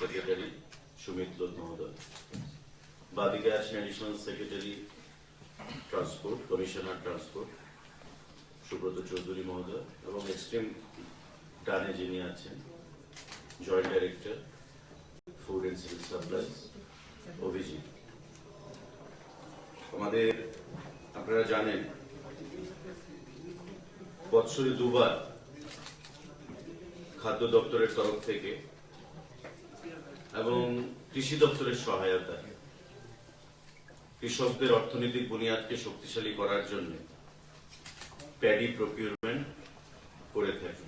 Secretary Sumit Lodh মহোদয়, বাদিকে আছেন additional secretary transport, commissioner transport Subrata Chowdhury মহোদয়, এবং এক্সট্রিম ডানে যিনি আছেন joint director food and civil supplies Abhijit. আমাদের আপনারা জানেন বছরে দুবার খাদ্য দপ্তরের তরফ থেকে এবং কৃষি দপ্তরের সহায়তায় কৃষকদের অর্থনৈতিক বুনিয়াদকে শক্তিশালী করার জন্য প্যাডি প্রকিউরমেন্ট করে থাকে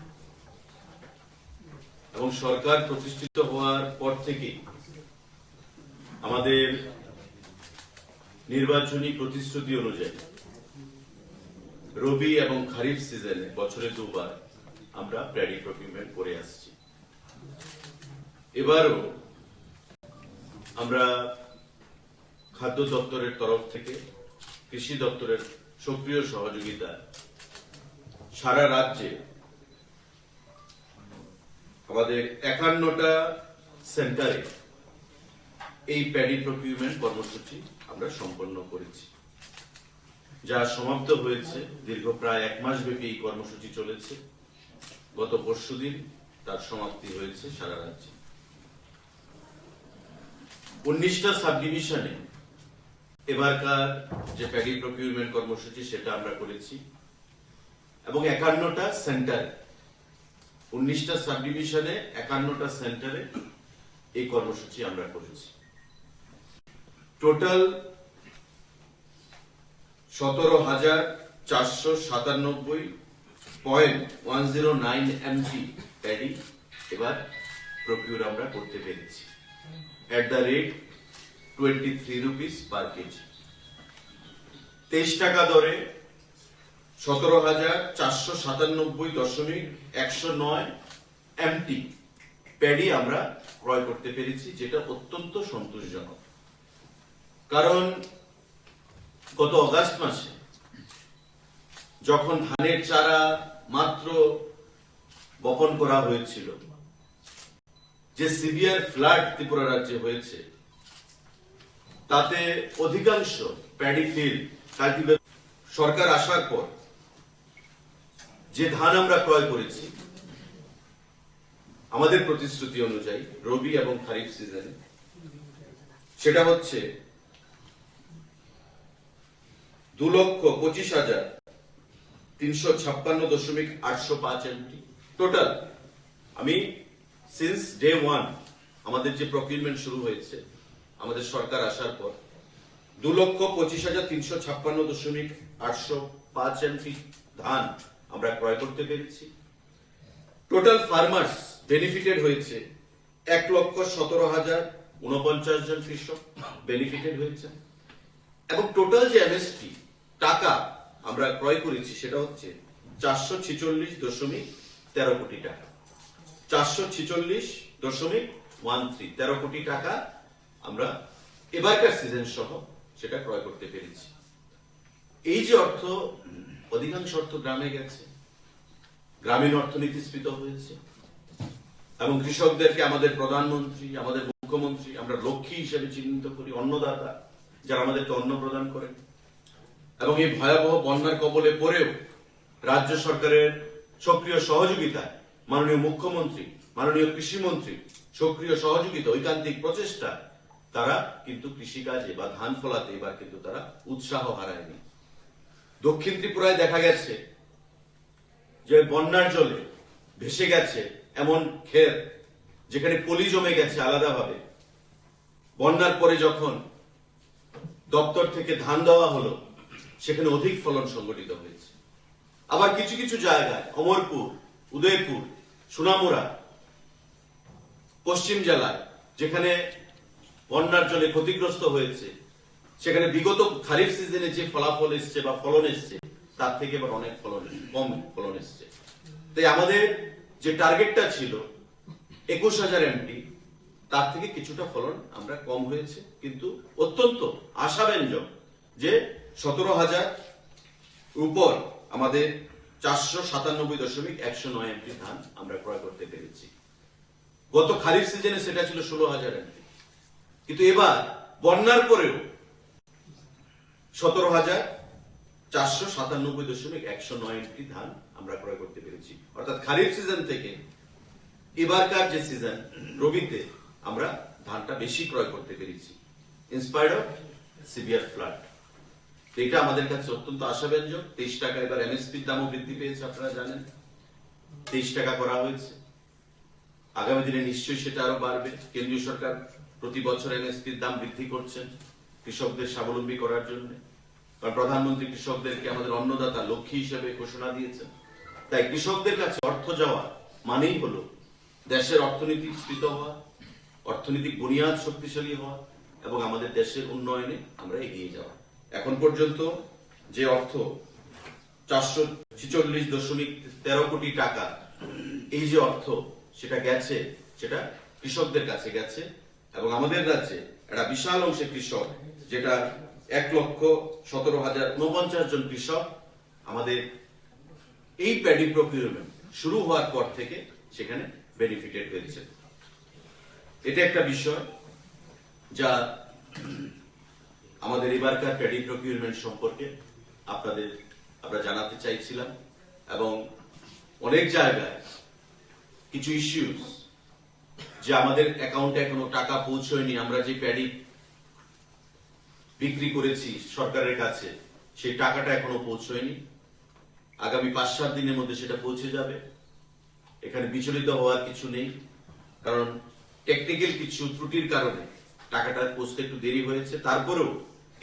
এবং সরকার প্রতিষ্ঠিত হওয়ার পর থেকে আমাদের নির্বাচনী প্রতিশ্রুতি অনুযায়ী রবি এবং খারিফ সিজনে বছরে দুবার আমরা প্যাডি প্রকিউরমেন্ট করে আসছি। এবারও আমরা খাদ্য দপ্তরের তরফ থেকে কৃষি দপ্তরের সক্রিয় সহযোগিতা সারা রাজ্যে আমাদের 51টা সেন্টারে এই প্যাডি প্রকিউরমেন্ট কর্মসূচি আমরা সম্পন্ন করেছি, যা সমাপ্ত হয়েছে। দীর্ঘ প্রায় 1 মাস ব্যাপী এই কর্মসূচি চলেছে। গত পরশুদিন তার সমাপ্তি হয়েছে সারা রাজ্যে। 19টা সাব ডিভিশনে এবারকার যে প্যাডি প্রকিউরমেন্ট কর্মসূচি সেটা আমরা করেছি এবং 51টা সেন্টারে 19টা সাব ডিভিশনে 51টা সেন্টারে এই কর্মসূচি আমরা করেছি। টোটাল 17,497.109 MT প্যাডি এবার প্রকিউর আমরা করতে পেরেছি at the rate 23 rupees per KG. 23 টাকা দরে 17,497.109 MT প্যাডি আমরা ক্রয় করতে পেরেছি, যেটা অত্যন্ত সন্তোষজনক। কারণ গত অগাস্ট মাসে যখন ধানের চারা মাত্র বপন করা হয়েছিল, যে সিভিয়ার ফ্লাড ত্রিপুরা রাজ্যে হয়েছে, তাতে অধিকাংশ প্যাডি ফিল্ড কাল্টিভেট সরকার আসার পর যে ধান আমরা ক্রয় করেছি আমাদের প্রতিশ্রুতি অনুযায়ী রবি এবং খারিফ সিজনে, সেটা হচ্ছে 2,25,356.805 MT টোটাল। আমি সিন্স ডে 1 আমাদের যে প্রকিউরমেন্ট শুরু হয়েছে আমাদের সরকার আসার পর 2,25,356.805 MT ধান আমরা ক্রয় করতে পেরেছি। টোটাল ফার্মার্স বেনিফিটেড হয়েছে 1,17,049 জন কৃষক বেনিফিটেড হয়েছে এবং টোটাল যে এমএসপি টাকা আমরা ক্রয় করেছি সেটা হচ্ছে 446.13 কোটি টাকা। 446.13 কোটি টাকা আমরা এবারকার সিজন সহ সেটা ক্রয় করতে পেরেছি। এই যে অর্থ, অধিকাংশ অর্থ গ্রামে গেছে, গ্রামীণ অর্থনীতি স্ফীত হয়েছে এবং কৃষকদেরকে আমাদের প্রধানমন্ত্রী, আমাদের মুখ্যমন্ত্রী আমরা লক্ষ্মী হিসেবে চিহ্নিত করি, অন্নদাতা যারা আমাদেরকে অন্ন প্রদান করেন। এবং এই ভয়াবহ বন্যার কবলে পড়েও রাজ্য সরকারের সক্রিয় সহযোগিতায় মাননীয় মুখ্যমন্ত্রী, মাননীয় কৃষিমন্ত্রী সক্রিয় সহযোগিতা, ঐকান্তিক প্রচেষ্টা, তারা কিন্তু কৃষিকাজে বা ধান ফলাতে এবার কিন্তু তারা উৎসাহ হারায়নি। দক্ষিণ ত্রিপুরায় দেখা গেছে যে বন্যার জলে ভেসে গেছে এমন ক্ষেত যেখানে পলি জমে গেছে আলাদাভাবে। বন্যার পরে যখন দপ্তর থেকে ধান দেওয়া হলো সেখানে অধিক ফলন সংগঠিত হয়েছে। আবার কিছু কিছু জায়গায় অমরপুর, উদয়পুর, সোনামুড়া, পশ্চিম জেলায় যেখানে বন্যার জলে ক্ষতিগ্রস্ত হয়েছে সেখানে বিগত খারিফ সিজনে যে ফলাফল এসছে বা ফলন এসছে তার থেকে এবার অনেক কম ফলন এসছে। তাই আমাদের যে টার্গেটটা ছিল 21,000 MT, তার থেকে কিছুটা ফলন আমরা কম হয়েছে, কিন্তু অত্যন্ত আশাব্যঞ্জক যে 17,000 উপর আমাদের 497.109 MT ধান আমরা ক্রয় করতে পেরেছি। গত খারিফ সিজনে সেটা ছিল 16,000 এমপি, কিন্তু এবার বন্যার পরেও 17,497.109 এমপি ধান আমরা ক্রয় করতে পেরেছি। অর্থাৎ খারিফ সিজন থেকে এবারকার যে সিজন রবিতে আমরা ধানটা বেশি ক্রয় করতে পেরেছি, ইনস্পায়ার্ড অফ সিভিয়ার ফ্লাড। এটা আমাদের কাছে অত্যন্ত আশাব্যঞ্জক। 23 টাকা এবার এমএসপির দামও বৃদ্ধি পেয়েছে, আপনারা জানেন 23 টাকা করা হয়েছে। আগামী দিনে নিশ্চয়ই সেটা আরো বাড়বে। কেন্দ্রীয় সরকার প্রতি বছর এমএসপির দাম বৃদ্ধি করছেন কৃষকদের স্বাবলম্বী করার জন্য, কারণ প্রধানমন্ত্রী কৃষকদেরকে আমাদের অন্নদাতা লক্ষ্মী হিসেবে ঘোষণা দিয়েছেন। তাই কৃষকদের কাছে অর্থ যাওয়া মানেই হলো দেশের অর্থনীতি স্ফীত হওয়া, অর্থনৈতিক বুনিয়াদ শক্তিশালী হওয়া এবং আমাদের দেশের উন্নয়নে আমরা এগিয়ে যাওয়া। এখন পর্যন্ত যে অর্থ 446.13 কোটি টাকা, এই যে অর্থ সেটা গেছে, সেটা কৃষকদের কাছে গেছে এবং আমাদের রাজ্যে একটা বিশাল অংশে কৃষক, যেটা 1,17,049 জন কৃষক আমাদের এই প্যাডি প্রকিউরমেন্ট শুরু হওয়ার পর থেকে সেখানে বেনিফিটেড হয়েছে। এটা একটা বিষয় যা আমাদের এবারকার প্যাডি প্রকিউরমেন্ট সম্পর্কে আমরা জানাতে চাইছিলাম। এবং অনেক জায়গায় কিছু ইস্যুস যে আমাদের অ্যাকাউন্টে এখনো টাকা পৌঁছয়নি, আমরা যে প্যাডি বিক্রি করেছি সরকারের কাছে সেই টাকাটা এখনো পৌঁছয়নি। আগামী 5-7 দিনের মধ্যে সেটা পৌঁছে যাবে। এখানে বিচলিত হওয়ার কিছু নেই, কারণ টেকনিক্যাল কিছু ত্রুটির কারণে টাকাটা পৌঁছতে একটু দেরি হয়েছে। তারপরেও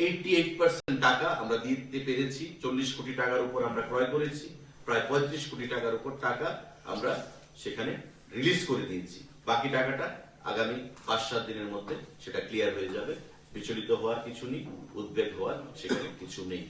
88% টাকা আমরা দিতে পেরেছি। 40 কোটি টাকার উপর আমরা ক্রয় করেছি, প্রায় 35 কোটি টাকার উপর টাকা আমরা সেখানে রিলিজ করে দিয়েছি। বাকি টাকাটা আগামী 5-7 দিনের মধ্যে সেটা ক্লিয়ার হয়ে যাবে। বিচলিত হওয়ার কিছু নেই, উদ্বেগ হওয়ার সেখানে কিছু নেই।